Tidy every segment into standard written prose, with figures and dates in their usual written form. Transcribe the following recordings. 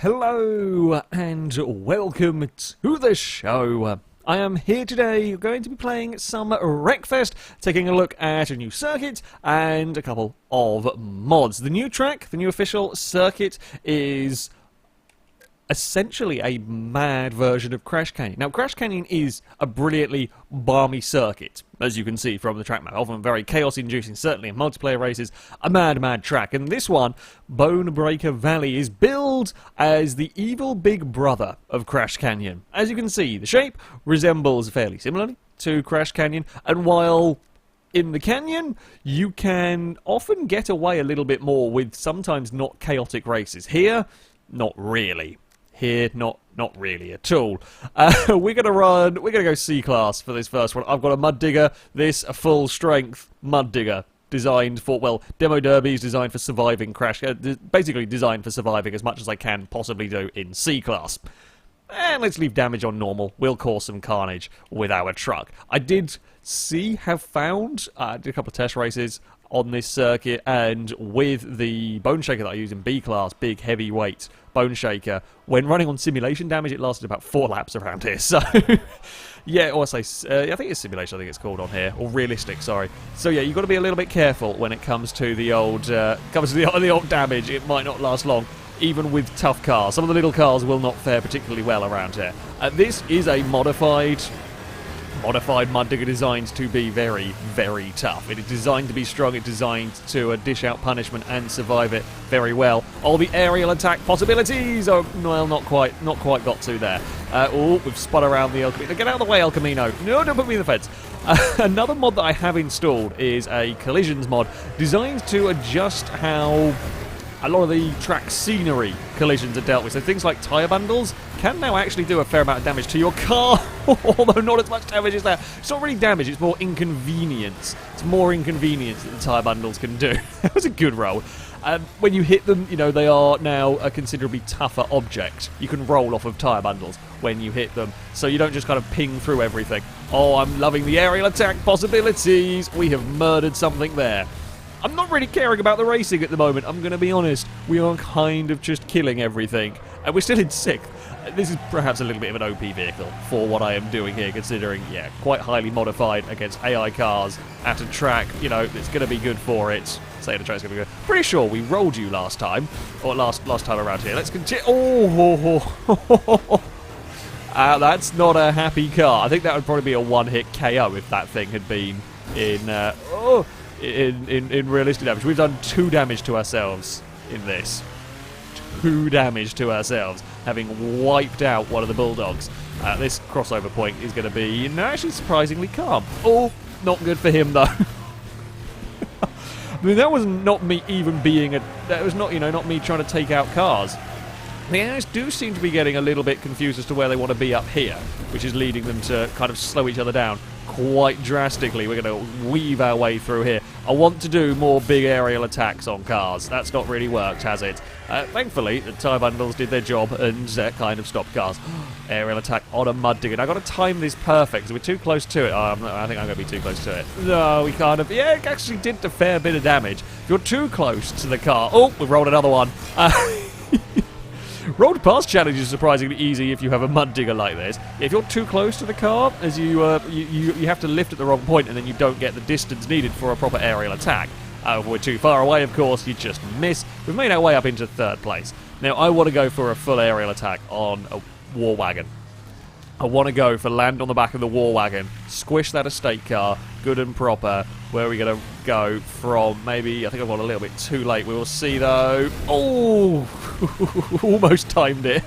Hello and welcome to the show. I am here today going to be playing some Wreckfest, taking a look at a new circuit and a couple of mods. The new track, the new official circuit, is essentially a mad version of Crash Canyon. Now, Crash Canyon is a brilliantly balmy circuit, as you can see from the track map. Often very chaos-inducing, certainly in multiplayer races, a mad track. And this one, Bonebreaker Valley, is billed as the evil big brother of Crash Canyon. As you can see, the shape resembles fairly similarly to Crash Canyon, and while in the canyon, you can often get away a little bit more with sometimes not chaotic races. Here, not really. Here, not really at all. We're gonna go C-Class for this first one. I've got a mud digger, a full-strength mud digger, designed for, well, Demo Derby is designed for surviving Crash, basically designed for surviving as much as I can possibly do in C-Class. And let's leave damage on normal. We'll cause some carnage with our truck. I did found a couple of test races on this circuit, and with the Bone Shaker that I use in B-Class, big heavyweight Bone Shaker, when running on simulation damage, it lasted about 4 laps around here, so yeah, or I think it's simulation, I think it's called on here, or realistic, sorry. So yeah, you've got to be a little bit careful when it comes to the old, the old damage. It might not last long, even with tough cars. Some of the little cars will not fare particularly well around here. This is a modified mud digger designed to be very tough. It is designed to be strong. It's designed to dish out punishment and survive it very well. All the aerial attack possibilities. Oh, well, not quite got to there. Oh, we've spun around the El Camino. Get out of the way, El Camino. No, don't put me in the fence. Another mod that I have installed is a collisions mod designed to adjust how a lot of the track scenery collisions are dealt with. So things like tyre bundles can now actually do a fair amount of damage to your car, although not as much damage as that. It's not really damage, it's more inconvenience. It's more inconvenience that the tyre bundles can do. That was a good roll. When you hit them, you know, they are now a considerably tougher object. You can roll off of tyre bundles when you hit them, so you don't just kind of ping through everything. Oh, I'm loving the aerial attack possibilities. We have murdered something there. I'm not really caring about the racing at the moment, I'm going to be honest. We are kind of just killing everything. And we're still in 6th. This is perhaps a little bit of an OP vehicle for what I am doing here, considering, yeah, quite highly modified against AI cars at a track. You know, it's going to be good for it. Say the track's going to be good. Pretty sure we rolled you last time, or last time around here. Let's continue. Oh, that's not a happy car. I think that would probably be a one-hit KO if that thing had been in realistic damage. We've done 2 damage to ourselves in this. 2 damage to ourselves, having wiped out one of the Bulldogs. This crossover point is going to be actually surprisingly calm. Oh, not good for him though. I mean, that was not me even being that was not, you know, not me trying to take out cars. The AI do seem to be getting a little bit confused as to where they want to be up here, which is leading them to kind of slow each other down quite drastically. We're going to weave our way through here. I want to do more big aerial attacks on cars. That's not really worked, has it? Thankfully, the tyre bundles did their job and kind of stopped cars. Aerial attack on a mud digger. I've got to time this perfect because we're too close to it. I think I'm going to be too close to it. No, we kind of... Yeah, it actually did a fair bit of damage. If you're too close to the car... Oh, we've rolled another one. Road past challenge is surprisingly easy if you have a mud digger like this. If you're too close to the car, as you have to lift at the wrong point and then you don't get the distance needed for a proper aerial attack. If we're too far away, of course, you just miss. We've made our way up into 3rd place. Now, I want to go for a full aerial attack on a war wagon. I want to go for land on the back of the war wagon, squish that estate car, good and proper. Where are we going to go from? Maybe, I think I've gone a little bit too late. We will see, though. Oh, almost timed it.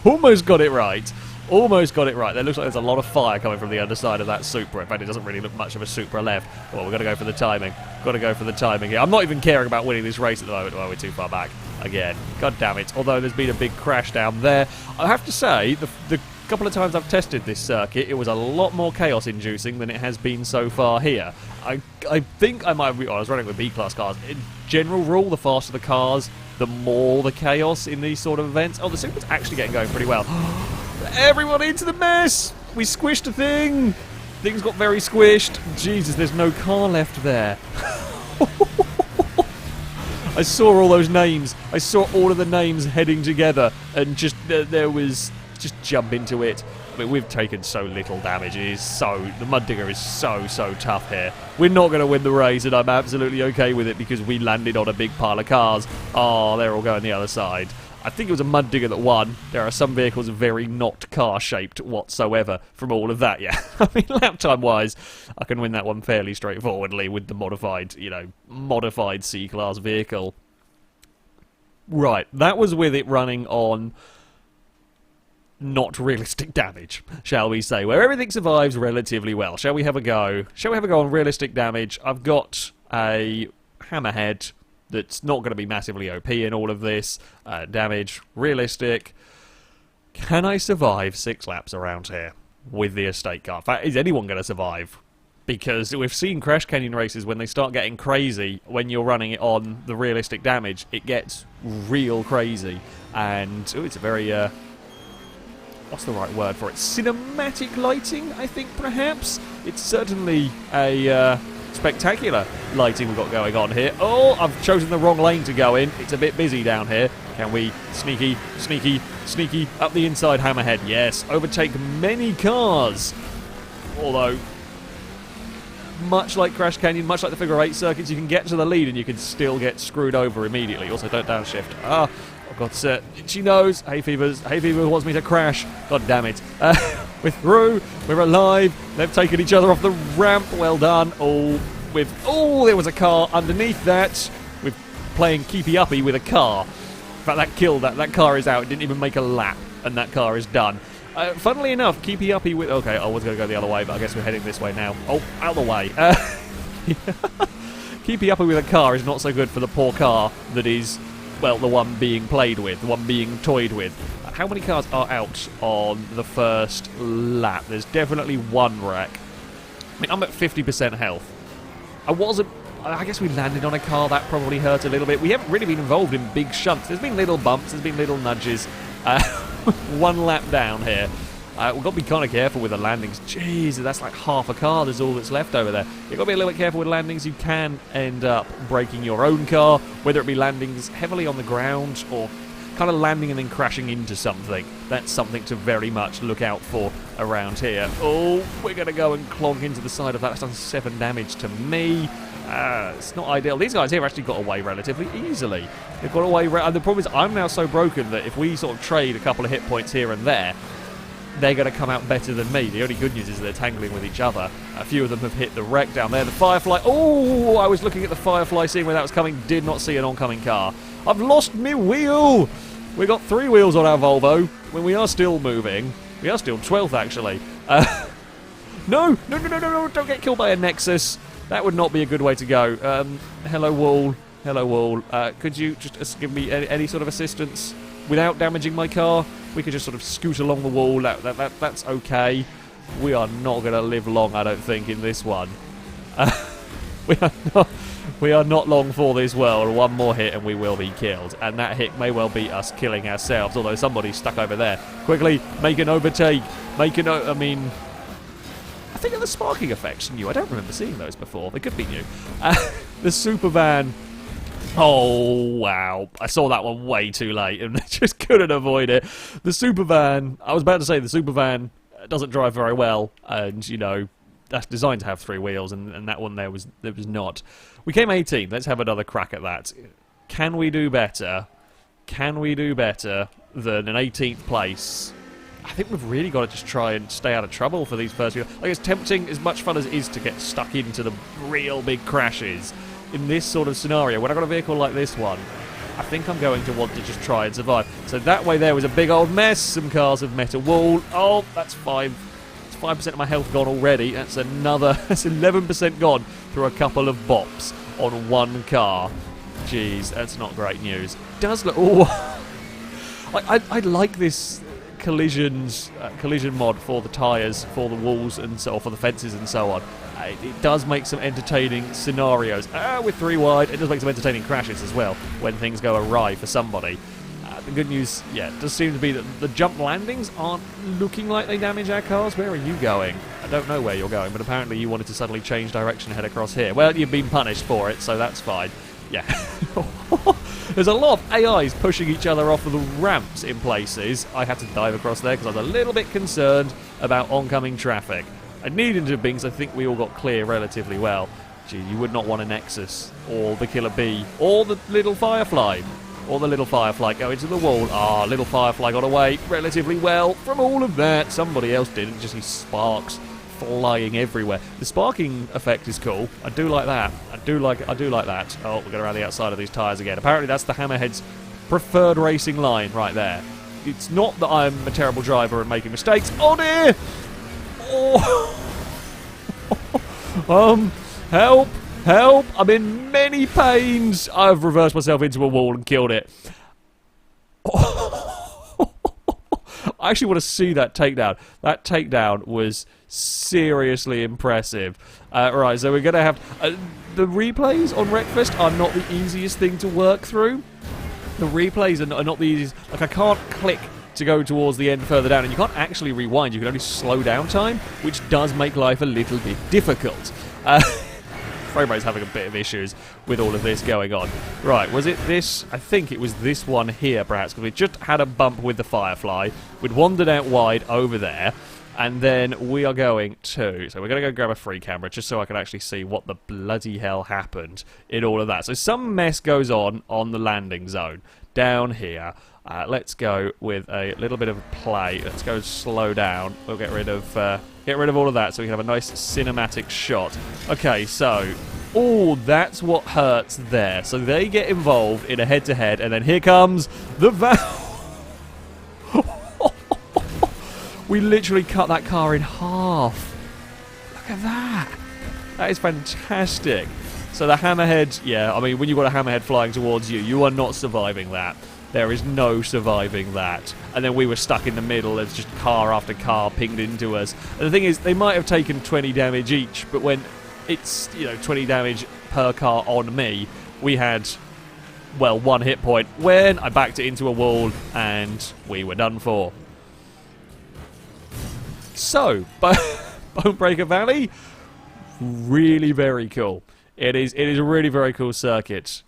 Almost got it right. Almost got it right. There looks like there's a lot of fire coming from the underside of that Supra. In fact, it doesn't really look much of a Supra left. Well, we've got to go for the timing. Got to go for the timing here. I'm not even caring about winning this race at the moment. Well, we're too far back again. God damn it. Although there's been a big crash down there. I have to say, the couple of times I've tested this circuit, it was a lot more chaos-inducing than it has been so far here. I think I might have... I was running with B-Class cars. In general rule, the faster the cars, the more the chaos in these sort of events. Oh, the Supra's actually getting going pretty well. Everyone into the mess! We squished a thing! Things got very squished. Jesus, there's no car left there. I saw all those names. I saw all of the names heading together, and just there was just jump into it. I mean, we've taken so little damage. It is the Mud Digger is so tough here. We're not going to win the race, and I'm absolutely okay with it because we landed on a big pile of cars. Oh, they're all going the other side. I think it was a Mud Digger that won. There are some vehicles very not car-shaped whatsoever from all of that, yeah. I mean, lap time-wise, I can win that one fairly straightforwardly with the modified C-Class vehicle. Right, that was with it running on not realistic damage, shall we say, where everything survives relatively well. Shall we have a go? Shall we have a go on realistic damage? I've got a Hammerhead that's not going to be massively OP in all of this. Damage, realistic. Can I survive 6 laps around here with the estate car? In fact, is anyone going to survive? Because we've seen Crash Canyon races when they start getting crazy, when you're running it on the realistic damage, it gets real crazy. And it's a very, what's the right word for it? Cinematic lighting, I think, perhaps? It's certainly a spectacular lighting we've got going on here. Oh, I've chosen the wrong lane to go in. It's a bit busy down here. Can we sneaky up the inside Hammerhead? Yes, overtake many cars. Although, much like Crash Canyon, much like the figure 8 circuits, you can get to the lead and you can still get screwed over immediately. Also, don't downshift. Oh, God, she knows. Hay Fever wants me to crash. God damn it. We're through. We're alive. They've taken each other off the ramp. Well done. Oh, there was a car underneath that. We're playing keepy-uppy with a car. In fact, that killed that. That car is out. It didn't even make a lap, and that car is done. Funnily enough, keepy-uppy with... Okay, I was going to go the other way, but I guess we're heading this way now. Oh, out of the way. Keepy-uppy with a car is not so good for the poor car that is... well, the one being played with, the one being toyed with. How many cars are out on the first lap? There's definitely one wreck. I mean, I'm at 50% health. I guess we landed on a car, that probably hurt a little bit. We haven't really been involved in big shunts. There's been little bumps, there's been little nudges. One lap down here. We've got to be kind of careful with the landings. Jeez, that's like half a car. There's all that's left over there. You've got to be a little bit careful with landings. You can end up breaking your own car, whether it be landings heavily on the ground or kind of landing and then crashing into something. That's something to very much look out for around here. Oh, we're going to go and clonk into the side of that. That's done 7 damage to me. It's not ideal. These guys here actually got away relatively easily. They've got away... and the problem is I'm now so broken that if we sort of trade a couple of hit points here and there, they're going to come out better than me. The only good news is they're tangling with each other. A few of them have hit the wreck down there. The Firefly... oh, I was looking at the Firefly, seeing where that was coming. Did not see an oncoming car. I've lost me wheel! We got 3 wheels on our Volvo. When we are still moving. We are still 12th, actually. No! Don't get killed by a Nexus. That would not be a good way to go. Hello, wall. Hello, wall. Could you just give me any sort of assistance without damaging my car? We could just sort of scoot along the wall. That's okay. We are not going to live long, I don't think, in this one. We are not long for this world. One more hit and we will be killed. And that hit may well be us killing ourselves, although somebody's stuck over there. Quickly, make an overtake. I think the sparking effects new. I don't remember seeing those before. They could be new. The super van. Oh, wow. I saw that one way too late and I just couldn't avoid it. The super van. I was about to say the super van doesn't drive very well. And, you know, that's designed to have 3 wheels. And that one there was not. We came 18th. Let's have another crack at that. Can we do better? Can we do better than an 18th place? I think we've really got to just try and stay out of trouble for these first few. Like, it's tempting, as much fun as it is to get stuck into the real big crashes. In this sort of scenario, when I've got a vehicle like this one, I think I'm going to want to just try and survive. So that way there was a big old mess. Some cars have met a wall. Oh, that's 5. It's 5% of my health gone already. That's another... that's 11% gone through a couple of bops on one car. Jeez, that's not great news. It does look... oh, I like this... collision mod for the tyres, for the walls, and so for the fences and so on. It does make some entertaining scenarios. With 3 wide, it does make some entertaining crashes as well when things go awry for somebody. The good news, yeah, does seem to be that the jump landings aren't looking like they damage our cars. Where are you going? I don't know where you're going, but apparently you wanted to suddenly change direction and head across here. Well, you've been punished for it, so that's fine. Yeah. There's a lot of AIs pushing each other off of the ramps in places. I had to dive across there because I was a little bit concerned about oncoming traffic. I needed to be because I think we all got clear relatively well. Gee, you would not want a Nexus, or the Killer Bee, or the little Firefly. Or the little Firefly go into the wall. Ah, little Firefly got away relatively well from all of that. Somebody else didn't, just these sparks flying everywhere. The sparking effect is cool. I do like that. I do like that. Oh, we're going around the outside of these tyres again. Apparently that's the Hammerhead's preferred racing line right there. It's not that I'm a terrible driver and making mistakes. Oh dear! Oh. Help! Help! I'm in many pains! I've reversed myself into a wall and killed it. I actually want to see that takedown. That takedown was seriously impressive. Right, so we're going to have... the replays on Wreckfest are not the easiest thing to work through. The replays are not the easiest... Like, I can't click to go towards the end further down, and you can't actually rewind. You can only slow down time, which does make life a little bit difficult. FailRace having a bit of issues with all of this going on. Right, was it this? I think it was this one here, perhaps, because we just had a bump with the Firefly. We'd wandered out wide over there, and then we are going to... So we're going to go grab a free camera, just so I can actually see what the bloody hell happened in all of that. So some mess goes on the landing zone down here. Let's go with a little bit of play. Let's go slow down. We'll get rid of all of that so we can have a nice cinematic shot. Okay, so... Oh, that's what hurts there. So they get involved in a head-to-head, and then here comes the We literally cut that car in half. Look at that. That is fantastic. So the Hammerhead... Yeah, I mean, when you've got a Hammerhead flying towards you, you are not surviving that. There is no surviving that. And then we were stuck in the middle as just car after car pinged into us. And the thing is, they might have taken 20 damage each, but when it's, 20 damage per car on me, we had, well, 1 hit point when I backed it into a wall and we were done for. So, Bonebreaker Valley, really very cool. It is a really very cool circuit.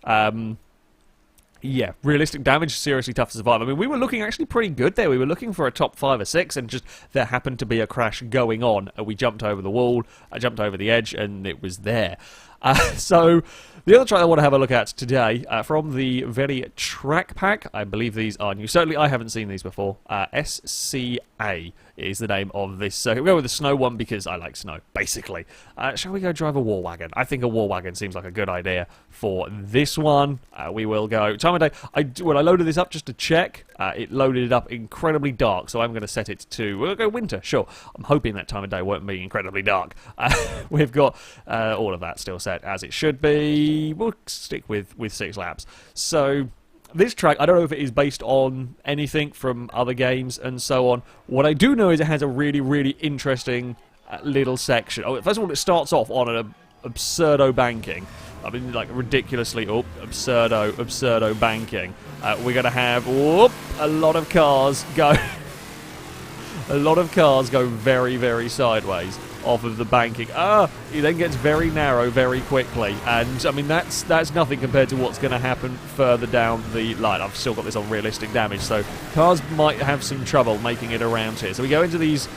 Yeah, realistic damage, seriously tough to survive. I mean, we were looking actually pretty good there. We were looking for a top 5 or 6, and just there happened to be a crash going on. We jumped over the wall, I jumped over the edge, and it was there. So, the other track I want to have a look at today, from the very track pack, I believe these are new. Certainly, I haven't seen these before. SCA is the name of this circuit. We'll go with the snow one because I like snow, basically. Shall we go drive a war wagon? I think a war wagon seems like a good idea for this one. We will go time of day. When I loaded this up just to check, it loaded it up incredibly dark, so I'm going to set it to, we'll go winter, sure. I'm hoping that time of day won't be incredibly dark. We've got all of that still set as it should be. We'll stick with 6 laps. So... this track, I don't know if it is based on anything from other games and so on. What I do know is it has a really, really interesting little section. Oh, first of all, it starts off on an absurdo banking. I mean, like, ridiculously, absurdo banking. We're going to have, a lot of cars go... a lot of cars go very, very sideways off of the banking. It then gets very narrow very quickly, and I mean that's nothing compared to what's going to happen further down the line. I've still got this on realistic damage, so cars might have some trouble making it around here. So we go into these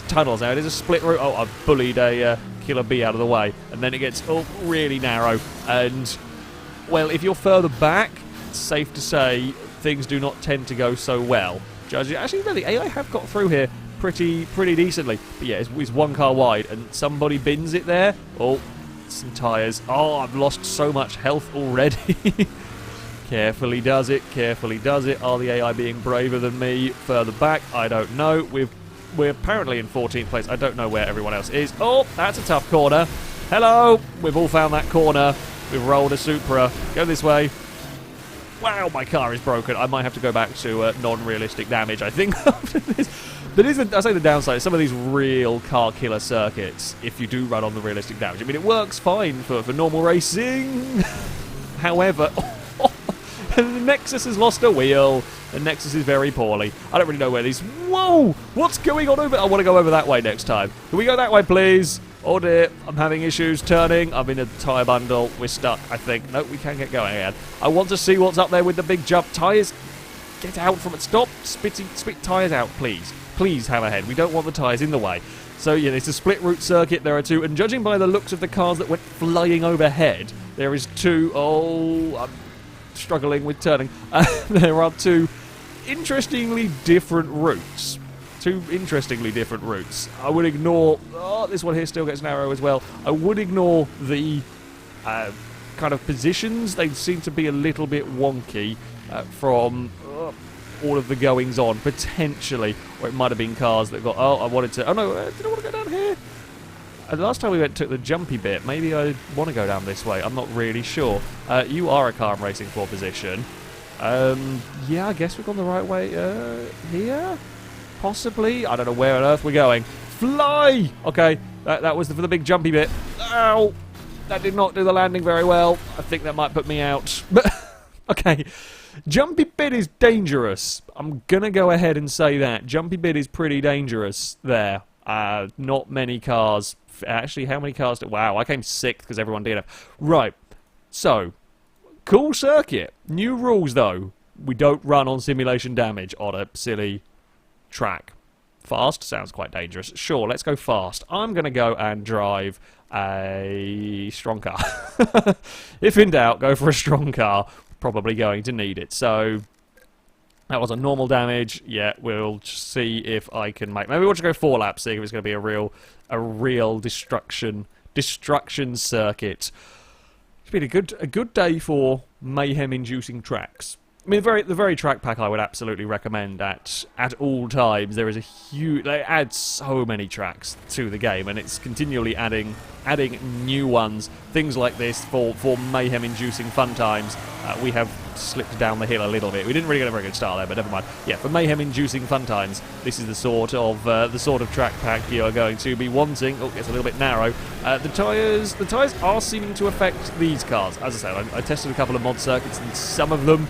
tunnels. Now it is a split route. Oh, I've bullied a Killer Bee out of the way, and then it gets really narrow. And well, if you're further back, it's safe to say things do not tend to go so well. Actually, no, the AI have got through here pretty decently. But yeah, it's 1 car wide, and somebody bins it there. Oh, some tyres. Oh, I've lost so much health already. Carefully does it, carefully does it. Are the AI being braver than me further back? I don't know. We're apparently in 14th place. I don't know where everyone else is. Oh, that's a tough corner. Hello! We've all found that corner. We've rolled a Supra. Go this way. Wow, my car is broken. I might have to go back to non-realistic damage, I think, after this. But I say the downside is some of these real car killer circuits, if you do run on the realistic damage. I mean, it works fine for normal racing. However, the Nexus has lost a wheel. The Nexus is very poorly. I don't really know where these... Whoa! What's going on over... I want to go over that way next time. Can we go that way, please? Oh dear, I'm having issues turning. I'm in a tyre bundle. We're stuck, I think. No, we can get going again. I want to see what's up there with the big jump. Tyres, get out from it. Stop spit tyres out, please. Please, Hammerhead. We don't want the tyres in the way. So, yeah, it's a split route circuit. There are two. And judging by the looks of the cars that went flying overhead, there is two. Oh, I'm struggling with turning. There are two interestingly different routes. I would ignore... Oh, this one here still gets narrow as well. I would ignore the kind of positions. They seem to be a little bit wonky from all of the goings-on, potentially. Or it might have been cars that got... Oh, I wanted to... Oh, no, did I want to go down here? The last time we took the jumpy bit, maybe I want to go down this way. I'm not really sure. You are a car I'm racing for position. Yeah, I guess we've gone the right way. Here? Possibly? I don't know where on earth we're going. Fly! Okay, that was for the big jumpy bit. Ow! That did not do the landing very well. I think that might put me out. But okay, jumpy bit is dangerous. I'm gonna go ahead and say that. Jumpy bit is pretty dangerous there. Not many cars. Actually, how many cars did... Wow, I came 6th because everyone did it. Right, so... Cool circuit. New rules, though. We don't run on simulation damage on a silly track. Fast sounds quite dangerous. Sure, let's go fast. I'm going to go and drive a strong car. If in doubt, go for a strong car. Probably going to need it. So, that was a normal damage. Yeah, we'll see if I can make... Maybe we'll just go 4 laps, see if it's going to be a real destruction circuit. It's been a good day for mayhem-inducing tracks. I mean, the very track pack I would absolutely recommend at all times. There is a huge... They add so many tracks to the game, and it's continually adding new ones. Things like this for mayhem-inducing fun times. We have slipped down the hill a little bit. We didn't really get a very good start there, but never mind. Yeah, for mayhem-inducing fun times, this is the sort of track pack you are going to be wanting. Oh, it gets a little bit narrow. The tyres are seeming to affect these cars. As I said, I tested a couple of mod circuits, and some of them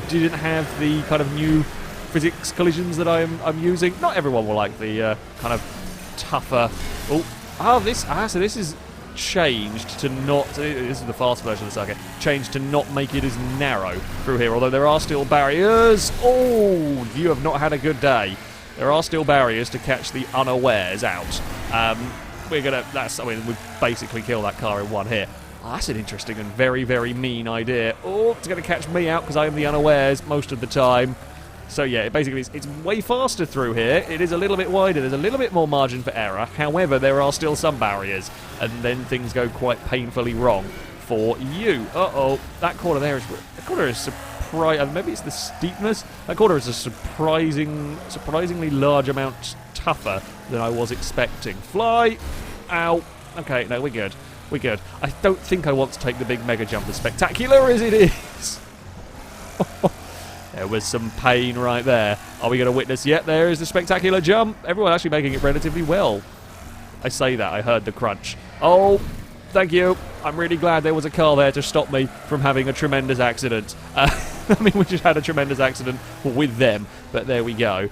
didn't have the kind of new physics collisions that I'm using. Not everyone will like the kind of tougher... so this is changed to not... This is the fast version of the circuit. Changed to not make it as narrow through here, although there are still barriers. Oh, you have not had a good day. There are still barriers to catch the unawares out. We've basically killed that car in one hit. Oh, that's an interesting and very, very mean idea. Oh, it's going to catch me out because I am the unawares most of the time. So yeah, it's way faster through here. It is a little bit wider. There's a little bit more margin for error. However, there are still some barriers. And then things go quite painfully wrong for you. Uh-oh. That corner there is surprising. Maybe it's the steepness. That corner is a surprisingly large amount tougher than I was expecting. Fly! Ow. Okay, no, we're good. We're good. I don't think I want to take the big mega jump as spectacular as it is. There was some pain right there. Are we going to witness yet? There is the spectacular jump. Everyone actually making it relatively well. I say that. I heard the crunch. Oh, thank you. I'm really glad there was a car there to stop me from having a tremendous accident. I mean, we just had a tremendous accident with them, but there we go.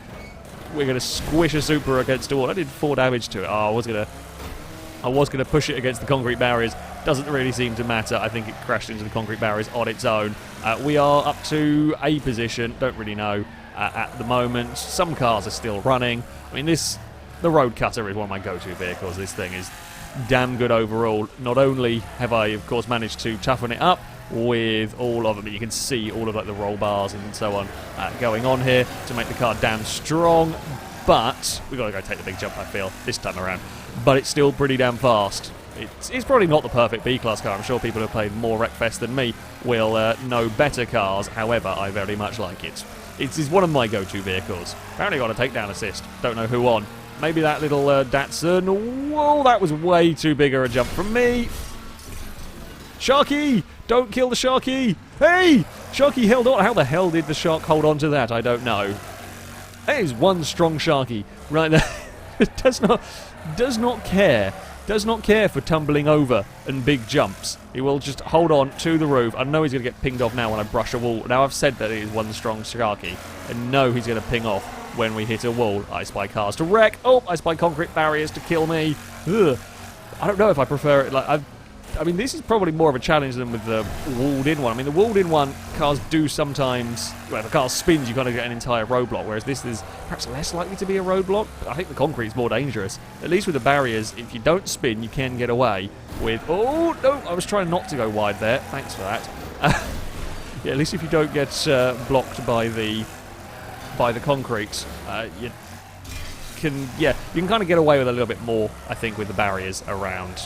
We're going to squish a Supra against a wall. I did 4 damage to it. Oh, I was going to push it against the concrete barriers. Doesn't really seem to matter. I think it crashed into the concrete barriers on its own. We are up to a position. Don't really know at the moment. Some cars are still running. I mean, the Road Cutter is one of my go-to vehicles. This thing is damn good overall. Not only have I, of course, managed to toughen it up with all of them, but you can see all of the roll bars and so on going on here to make the car damn strong. But we've got to go take the big jump, I feel, this time around. But it's still pretty damn fast. It's probably not the perfect B-Class car. I'm sure people who have played more Wreckfest than me will know better cars. However, I very much like it. It is one of my go-to vehicles. Apparently got a takedown assist. Don't know who on. Maybe that little Datsun. Whoa, that was way too big a jump from me. Sharky! Don't kill the Sharky! Hey! Sharky held on. How the hell did the shark hold on to that? I don't know. That is one strong Sharky right there. It does not care. Does not care for tumbling over and big jumps. He will just hold on to the roof. I know he's going to get pinged off now when I brush a wall. Now I've said that it is one strong Sharky. And know he's going to ping off when we hit a wall. I spy cars to wreck. Oh, I spy concrete barriers to kill me. Ugh. I don't know if I prefer it. Like I mean, this is probably more of a challenge than with the walled-in one. I mean, the walled-in one, cars do sometimes... Well, if a car spins, you kind of get an entire roadblock, whereas this is perhaps less likely to be a roadblock. I think the concrete's more dangerous. At least with the barriers, if you don't spin, you can get away with... Oh, no, I was trying not to go wide there. Thanks for that. Yeah, at least if you don't get blocked by the concrete, you can kind of get away with a little bit more, I think, with the barriers around.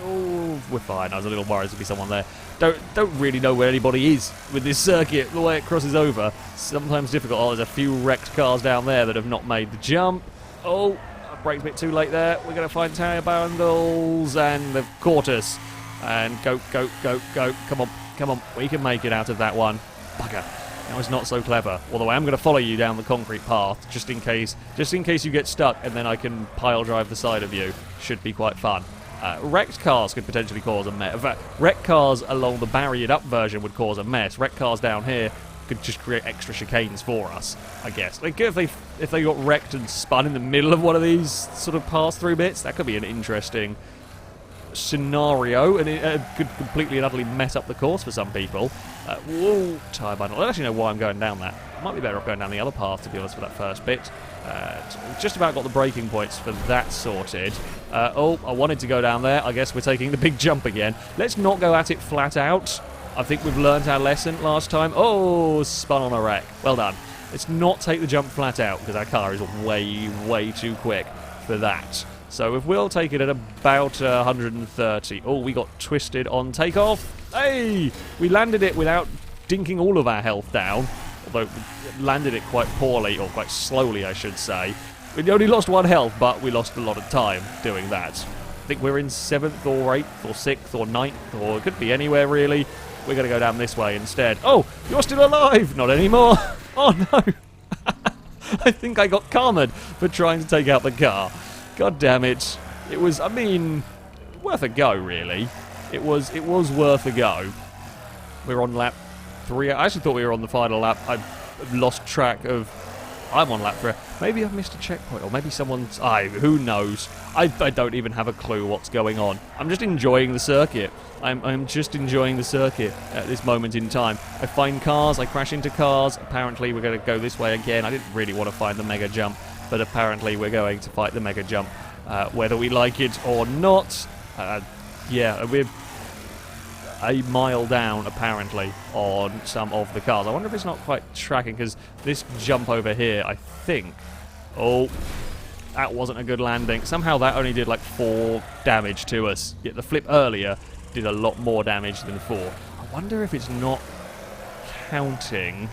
Oh, we're fine. I was a little worried to be someone there. Don't really know where anybody is with this circuit, the way it crosses over. Sometimes difficult. Oh, there's a few wrecked cars down there that have not made the jump. Oh, I braked a bit too late there. We're going to find tyre bundles, and they've caught us. And go. Come on. We can make it out of that one. Bugger. That was not so clever. Although I am going to follow you down the concrete path, just in case you get stuck, and then I can pile drive the side of you. Should be quite fun. Wrecked cars could potentially cause a mess. In fact, wrecked cars along the barriered up version would cause a mess. Wrecked cars down here could just create extra chicanes for us, I guess. Like if they got wrecked and spun in the middle of one of these sort of pass-through bits, that could be an interesting scenario, and it could completely and utterly mess up the course for some people. Whoa, tyre bundle. I don't actually know why I'm going down that. I might be better off going down the other path, to be honest, for that first bit. Just about got the braking points for that sorted. Oh, I wanted to go down there. I guess we're taking the big jump again. Let's not go at it flat out. I think we've learned our lesson last time. Oh, spun on a wreck. Well done. Let's not take the jump flat out, because our car is way too quick for that. So if we'll take it at about 130. Oh, we got twisted on takeoff. Hey! We landed it without dinking all of our health down. Although we landed it quite poorly, or quite slowly, I should say. We only lost 1 health, but we lost a lot of time doing that. I think we're in 7th or 8th or 6th or 9th, or it could be anywhere, really. We're going to go down this way instead. Oh, you're still alive! Not anymore! Oh, no! I think I got karma'd for trying to take out the car. God damn it. It was, I mean, worth a go, really. It was worth a go. We're on lap 3. I actually thought we were on the final lap. I've lost track of... I'm on lap 3. Maybe I've missed a checkpoint, or maybe someone's... who knows? I don't even have a clue what's going on. I'm just enjoying the circuit. I'm just enjoying the circuit at this moment in time. I find cars, I crash into cars. Apparently we're going to go this way again. I didn't really want to find the mega jump, but apparently we're going to fight the mega jump, whether we like it or not. Yeah, we're a mile down, apparently, on some of the cars. I wonder if it's not quite tracking, because this jump over here, I think... Oh, that wasn't a good landing. Somehow that only did like 4 damage to us, yet the flip earlier did a lot more damage than 4. I wonder if it's not counting...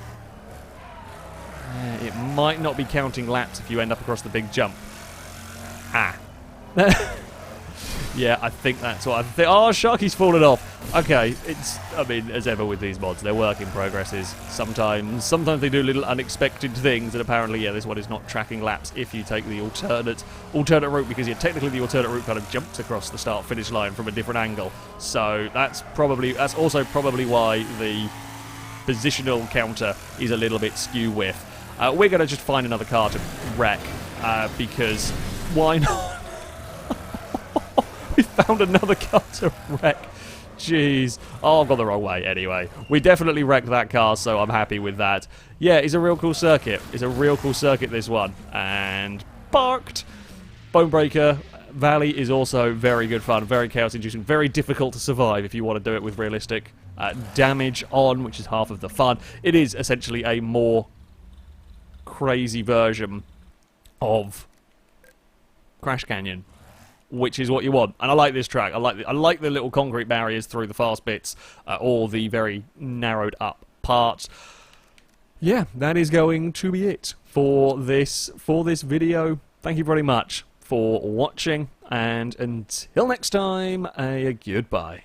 it might not be counting laps if you end up across the big jump. Yeah, I think that's what I think. Oh, Sharky's fallen off. Okay, I mean, as ever with these mods, they're work in progresses. Sometimes they do little unexpected things, and apparently, yeah, this one is not tracking laps if you take the alternate route, because technically the alternate route kind of jumps across the start-finish line from a different angle. So that's also probably why the positional counter is a little bit skew with. We're going to just find another car to wreck, because why not? We found another car to wreck. Jeez. Oh, I've gone the wrong way anyway. We definitely wrecked that car, so I'm happy with that. Yeah, it's a real cool circuit. It's a real cool circuit, this one. And parked. Bonebreaker Valley is also very good fun, very chaos-inducing, very difficult to survive if you want to do it with realistic damage on, which is half of the fun. It is essentially a more crazy version of Crash Canyon, which is what you want. And I like this track. I like the little concrete barriers through the fast bits, or the very narrowed up parts. Yeah, that is going to be it for this video. Thank you very much for watching, and until next time, a goodbye.